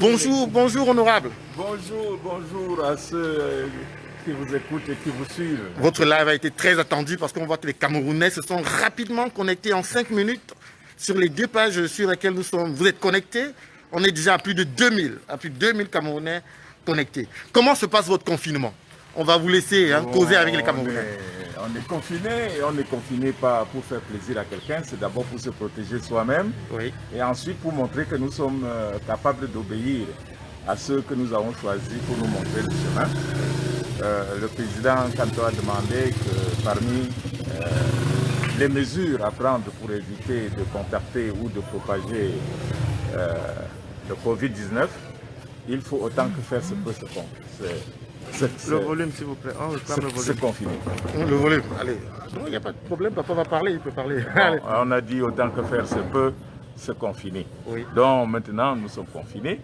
Bonjour, bonjour honorable. Bonjour, bonjour à ceux qui vous écoutent et qui vous suivent. Votre live a été très attendu parce qu'on voit que les Camerounais se sont rapidement connectés en 5 minutes sur les 2 pages sur lesquelles nous sommes. Vous êtes connectés. On est déjà à plus de 2000 Camerounais connectés. Comment se passe votre confinement? On va vous laisser causer avec les Camerounais. On est confiné et on n'est confiné pas pour faire plaisir à quelqu'un, c'est d'abord pour se protéger soi-même et ensuite pour montrer que nous sommes capables d'obéir à ceux que nous avons choisis pour nous montrer le chemin. Le président Kanto a demandé que parmi les mesures à prendre pour éviter de contacter ou de propager le Covid-19, il faut autant que faire se peut se compte. Le volume, s'il vous plaît. On réclame le volume. C'est confiné. Le volume, allez. Il n'y a pas de problème, papa va parler, il peut parler. Bon, on a dit autant que faire se peut se confiner. Oui. Donc maintenant, nous sommes confinés.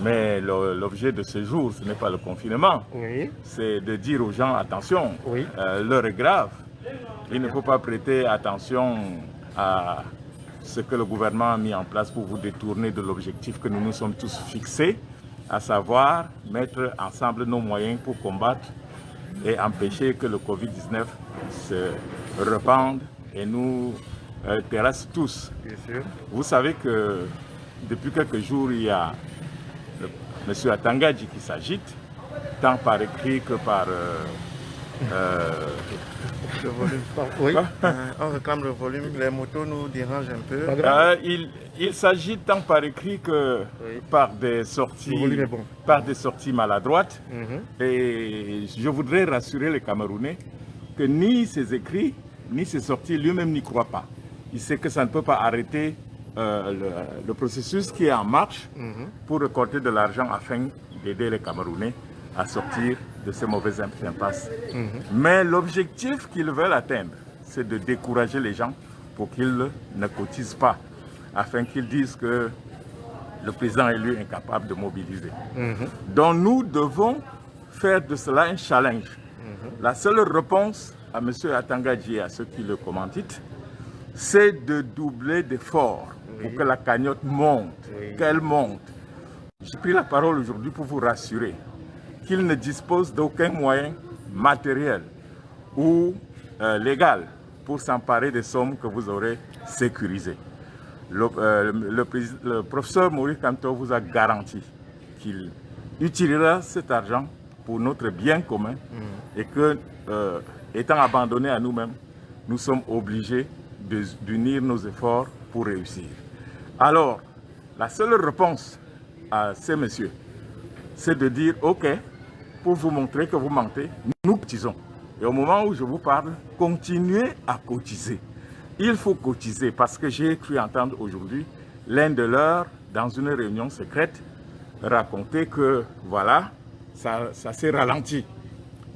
Mais l'objet de ce jour, ce n'est pas le confinement. Oui. C'est de dire aux gens, attention, Oui. l'heure est grave. Il ne faut pas prêter attention à ce que le gouvernement a mis en place pour vous détourner de l'objectif que nous nous sommes tous fixés, à savoir mettre ensemble nos moyens pour combattre et empêcher que le Covid-19 se répande et nous terrasse tous. Bien sûr. Vous savez que depuis quelques jours, il y a M. Atangadji qui s'agite, tant par écrit que par... Le volume, oui. On réclame le volume, les motos nous dérangent un peu. il s'agit tant par écrit que par des sorties, par des sorties maladroites. Et je voudrais rassurer les Camerounais que ni ses écrits, ni ses sorties, lui-même n'y croit pas. Il sait que ça ne peut pas arrêter le processus qui est en marche pour récolter de l'argent afin d'aider les Camerounais à sortir de ces mauvaises impasses. Mais l'objectif qu'ils veulent atteindre, c'est de décourager les gens pour qu'ils ne cotisent pas, afin qu'ils disent que le président élu est incapable de mobiliser. Donc nous devons faire de cela un challenge. La seule réponse à M. Atangadji et à ceux qui le commentent, c'est de doubler d'efforts pour que la cagnotte monte, qu'elle monte. J'ai pris la parole aujourd'hui pour vous rassurer qu'il ne dispose d'aucun moyen matériel ou légal pour s'emparer des sommes que vous aurez sécurisées. Le professeur Maurice Kanto vous a garanti qu'il utilisera cet argent pour notre bien commun et que, étant abandonnés à nous-mêmes, nous sommes obligés d'unir nos efforts pour réussir. Alors, la seule réponse à ces messieurs, c'est de dire « Ok, pour vous montrer que vous mentez, nous cotisons. » Et au moment où je vous parle, continuez à cotiser. Il faut cotiser parce que j'ai cru entendre aujourd'hui l'un de leurs, dans une réunion secrète, raconter que voilà, ça s'est ralenti.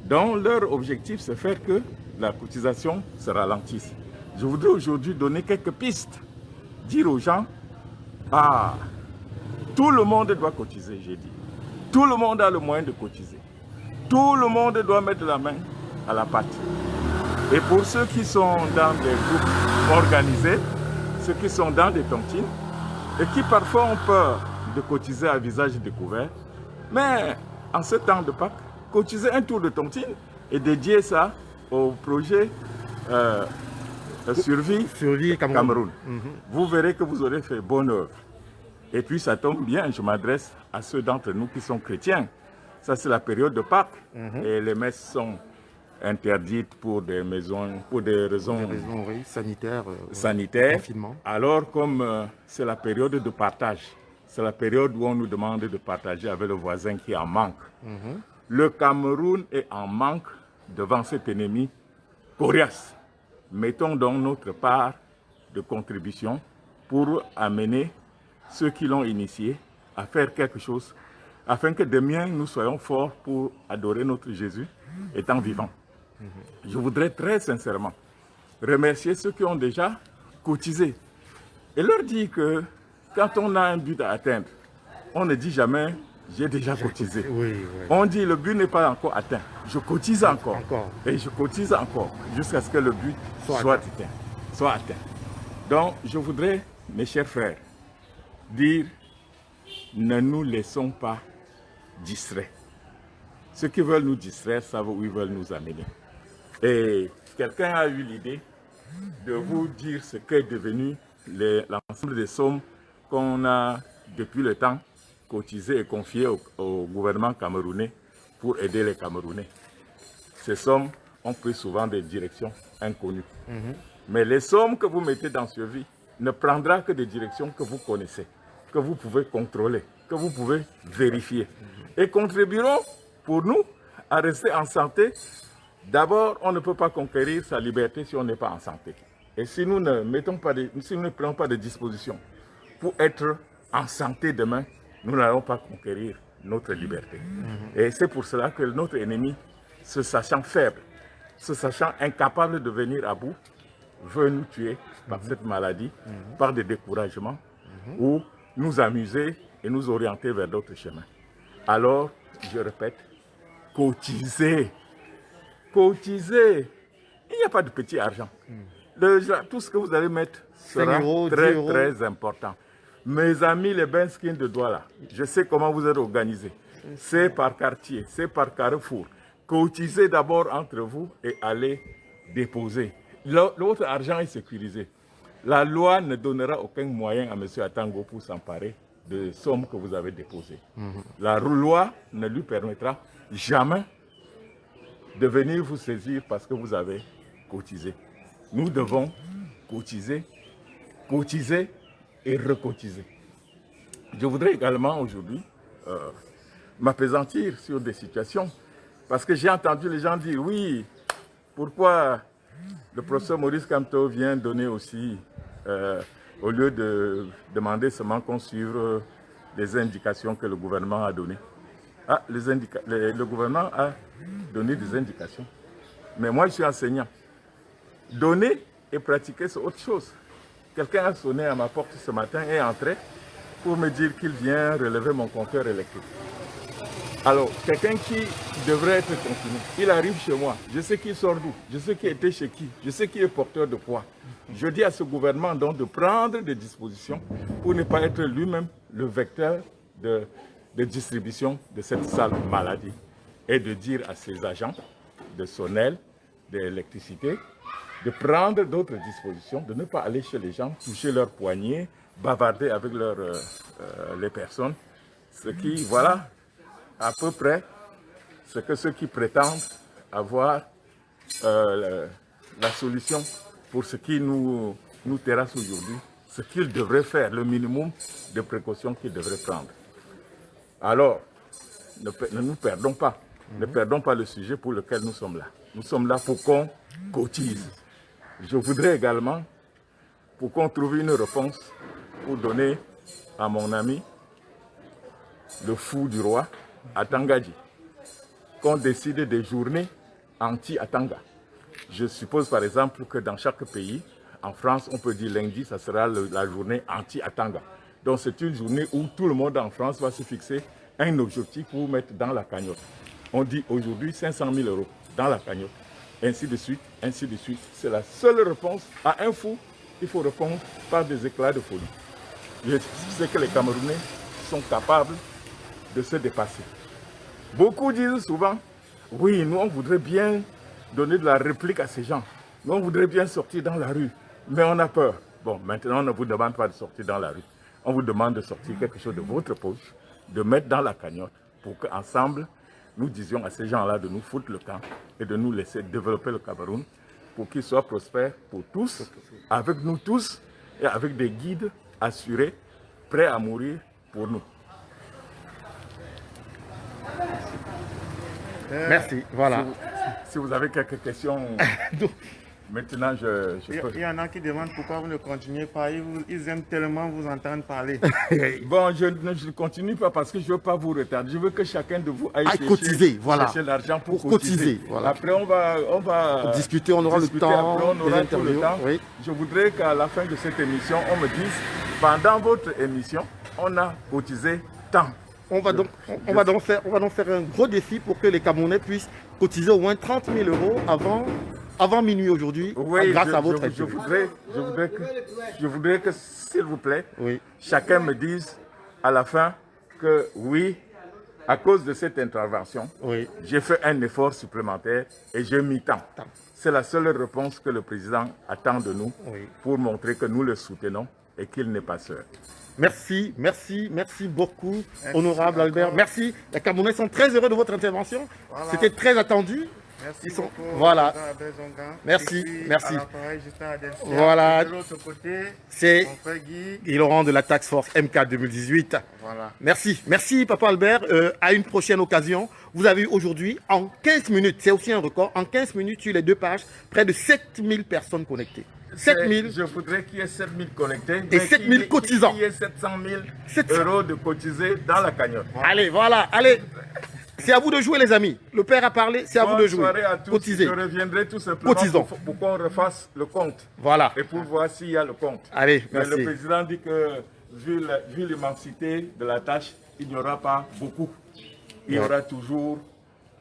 Donc leur objectif, c'est faire que la cotisation se ralentisse. Je voudrais aujourd'hui donner quelques pistes. Dire aux gens, tout le monde doit cotiser, j'ai dit. Tout le monde a le moyen de cotiser. Tout le monde doit mettre la main à la pâte. Et pour ceux qui sont dans des groupes organisés, ceux qui sont dans des tontines, et qui parfois ont peur de cotiser à visage découvert, mais en ce temps de Pâques, cotiser un tour de tontine et dédier ça au projet Survie Cameroun. Vous verrez que vous aurez fait bonne œuvre. Et puis ça tombe bien, je m'adresse à ceux d'entre nous qui sont chrétiens. Ça c'est la période de Pâques et les messes sont interdites pour des raisons sanitaires. Alors comme c'est la période de partage, c'est la période où on nous demande de partager avec le voisin qui en manque. Le Cameroun est en manque devant cet ennemi coriace. Mettons donc notre part de contribution pour amener ceux qui l'ont initié à faire quelque chose afin que demain nous soyons forts pour adorer notre Jésus étant vivant. Je voudrais très sincèrement remercier ceux qui ont déjà cotisé et leur dire que quand on a un but à atteindre, on ne dit jamais « j'ai déjà cotisé ». On dit « le but n'est pas encore atteint, je cotise encore. Et je cotise encore jusqu'à ce que le but soit atteint. Donc je voudrais, mes chers frères, dire ne nous laissons pas distraire. Ceux qui veulent nous distraire savent où ils veulent nous amener. Et quelqu'un a eu l'idée de vous dire ce qu'est devenu l'ensemble des sommes qu'on a depuis le temps cotisées et confiées au gouvernement camerounais pour aider les Camerounais. Ces sommes ont pris souvent des directions inconnues. Mais les sommes que vous mettez dans ce vie ne prendra que des directions que vous connaissez, que vous pouvez contrôler, que vous pouvez vérifier. Et contribueront pour nous à rester en santé. D'abord, on ne peut pas conquérir sa liberté si on n'est pas en santé. Et si nous ne prenons pas de dispositions pour être en santé demain, nous n'allons pas conquérir notre liberté. Et c'est pour cela que notre ennemi, se sachant faible, se sachant incapable de venir à bout, veut nous tuer par cette maladie, par des découragements, ou nous amuser et nous orienter vers d'autres chemins. Alors, je répète, cotisez. Cotisez. Il n'y a pas de petit argent. Tout ce que vous allez mettre sera très important. Mes amis, les benskins de Douala, je sais comment vous êtes organisés. C'est par quartier, c'est par carrefour. Cotisez d'abord entre vous et allez déposer. L'autre argent est sécurisé. La loi ne donnera aucun moyen à M. Atango pour s'emparer de sommes que vous avez déposées. La loi ne lui permettra jamais de venir vous saisir parce que vous avez cotisé. Nous devons cotiser, cotiser et recotiser. Je voudrais également aujourd'hui m'appesantir sur des situations parce que j'ai entendu les gens dire oui, pourquoi le professeur Maurice Kamto vient donner aussi, au lieu de demander seulement qu'on suive les indications que le gouvernement a données. Ah, le gouvernement a donné des indications. Mais moi, je suis enseignant. Donner et pratiquer, c'est autre chose. Quelqu'un a sonné à ma porte ce matin et est entré pour me dire qu'il vient relever mon compteur électrique. Alors, quelqu'un qui devrait être confiné, il arrive chez moi, je sais qu'il sort d'où, je sais qu'il était chez qui, je sais qu'il est porteur de quoi. Je dis à ce gouvernement donc de prendre des dispositions pour ne pas être lui-même le vecteur de distribution de cette sale maladie et de dire à ses agents de Sonel, d'électricité, de prendre d'autres dispositions, de ne pas aller chez les gens, toucher leurs poignets, bavarder avec les personnes, ce qui, voilà, à peu près, ce que ceux qui prétendent avoir la solution pour ce qui nous terrasse aujourd'hui, ce qu'ils devraient faire, le minimum de précautions qu'ils devraient prendre. Alors, ne nous perdons pas. Ne perdons pas le sujet pour lequel nous sommes là. Nous sommes là pour qu'on cotise. Je voudrais également, pour qu'on trouve une réponse, pour donner à mon ami, le fou du roi, Atangadji, qu'on décide des journées anti-Atanga. Je suppose par exemple que dans chaque pays, en France, on peut dire lundi, ça sera la journée anti-Atanga. Donc c'est une journée où tout le monde en France va se fixer un objectif pour mettre dans la cagnotte. On dit aujourd'hui 500 000 € dans la cagnotte. Ainsi de suite, ainsi de suite. C'est la seule réponse à un fou. Il faut répondre par des éclats de folie. Je sais que les Camerounais sont capables de se dépasser. Beaucoup disent souvent, oui, nous on voudrait bien donner de la réplique à ces gens. Nous on voudrait bien sortir dans la rue, mais on a peur. Bon, maintenant on ne vous demande pas de sortir dans la rue. On vous demande de sortir quelque chose de votre poche, de mettre dans la cagnotte pour qu'ensemble, nous disions à ces gens-là de nous foutre le camp et de nous laisser développer le Cameroun pour qu'il soit prospère pour tous, avec nous tous et avec des guides assurés, prêts à mourir pour nous. Merci, voilà. Si vous avez quelques questions, maintenant je peux. Il y en a qui demandent pourquoi vous ne continuez pas. Ils aiment tellement vous entendre parler. Bon, je ne continue pas parce que je ne veux pas vous retarder. Je veux que chacun de vous aille chercher l'argent pour cotiser. Voilà. Après, on va pour discuter, on aura le temps. Après, on aura tout le temps. Oui. Je voudrais qu'à la fin de cette émission, on me dise, pendant votre émission, on a cotisé tant. On va donc faire un gros défi pour que les Camerounais puissent cotiser au moins 30 000 € avant minuit aujourd'hui, grâce à votre aide. Je voudrais que, s'il vous plaît, chacun me dise à la fin que oui, à cause de cette intervention, Oui. j'ai fait un effort supplémentaire et je m'y tends. C'est la seule réponse que le président attend de nous pour montrer que nous le soutenons et qu'il n'est pas seul. Merci, merci, merci beaucoup, honorable Albert. Merci. Les Camerounais sont très heureux de votre intervention. Voilà. C'était très attendu. Merci Ils sont... beaucoup. Voilà. Zonga. Merci, merci. Voilà. Voilà. De l'autre côté, c'est mon frère Guy. Guy Laurent de la Task Force MK 2018. Voilà. Merci, merci Papa Albert. À une prochaine occasion. Vous avez eu aujourd'hui, en 15 minutes, c'est aussi un record, en 15 minutes sur les 2 pages, près de 7000 personnes connectées. 7000. Je voudrais qu'il y ait 7000 connectés. Et 7000 cotisants. Qu'il y ait 700 000 euros de cotisés dans la cagnotte. Allez, voilà, allez. C'est à vous de jouer, les amis. Le père a parlé, c'est à vous de jouer. Bonne soirée à tous. Cotisez. Je reviendrai tout simplement pour qu'on refasse le compte. Voilà. Et pour voir s'il y a le compte. Allez, mais merci. le président dit que, vu l'immensité de la tâche, il n'y aura pas beaucoup. Il y aura toujours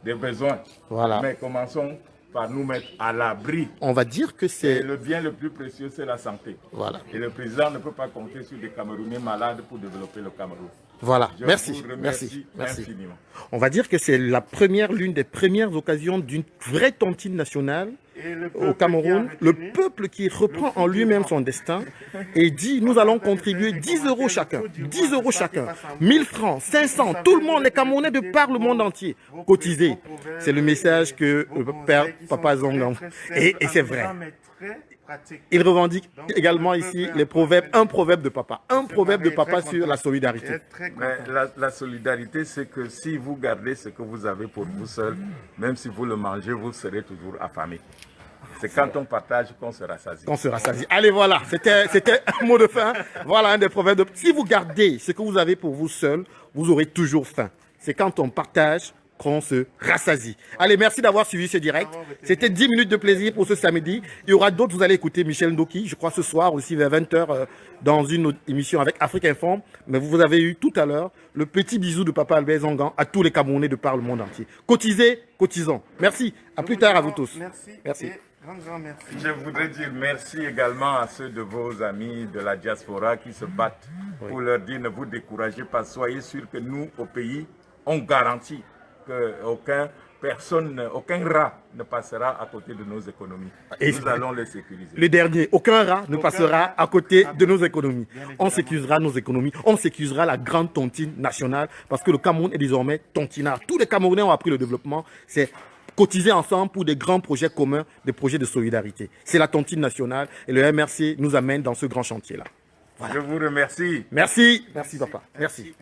des besoins. Voilà. Mais commençons par nous mettre à l'abri. On va dire que c'est... Le bien le plus précieux, c'est la santé. Voilà. Et le président ne peut pas compter sur des Camerounais malades pour développer le Cameroun. Voilà, Je merci, vous remercie merci. infiniment. On va dire que c'est l'une des premières occasions d'une vraie tontine nationale au Cameroun. Le peuple qui reprend en lui-même son destin et dit nous allons contribuer 10 euros chacun, 10 euros chacun, 1000 francs, 500, tout le monde, les Camerounais de par le monde entier, cotiser. C'est le message que le père Papa Zonga, et c'est vrai. Il revendique également ici les proverbes, un proverbe de papa sur la solidarité. Mais la solidarité, c'est que si vous gardez ce que vous avez pour vous seul, même si vous le mangez, vous serez toujours affamé. C'est quand on partage qu'on se rassasie. Qu'on se rassasie. Allez, voilà, c'était un mot de fin. Voilà un des proverbes. Si vous gardez ce que vous avez pour vous seul, vous aurez toujours faim. C'est quand on partage qu'on se rassasie. Allez, merci d'avoir suivi ce direct. C'était 10 minutes de plaisir pour ce samedi. Il y aura d'autres, vous allez écouter Michel Ndoki, je crois ce soir aussi vers 20 h dans une autre émission avec Afrique Informe. Mais vous avez eu tout à l'heure le petit bisou de Papa Albert Zongan à tous les Camerounais de par le monde entier. Cotisez, cotisons. Merci. À plus tard à vous tous. Merci. Grand merci. Je voudrais dire merci également à ceux de vos amis de la diaspora qui se battent pour leur dire ne vous découragez pas. Soyez sûrs que nous, au pays, on garantit qu'aucun rat ne passera à côté de nos économies. Nous allons les sécuriser. Le dernier, aucun rat ne passera à côté de nos économies. On sécurisera nos économies, on sécurisera la grande tontine nationale parce que le Cameroun est désormais tontinard. Tous les Camerounais ont appris le développement, c'est cotiser ensemble pour des grands projets communs, des projets de solidarité. C'est la tontine nationale et le MRC nous amène dans ce grand chantier-là. Voilà. Je vous remercie. Merci. Merci papa. Merci.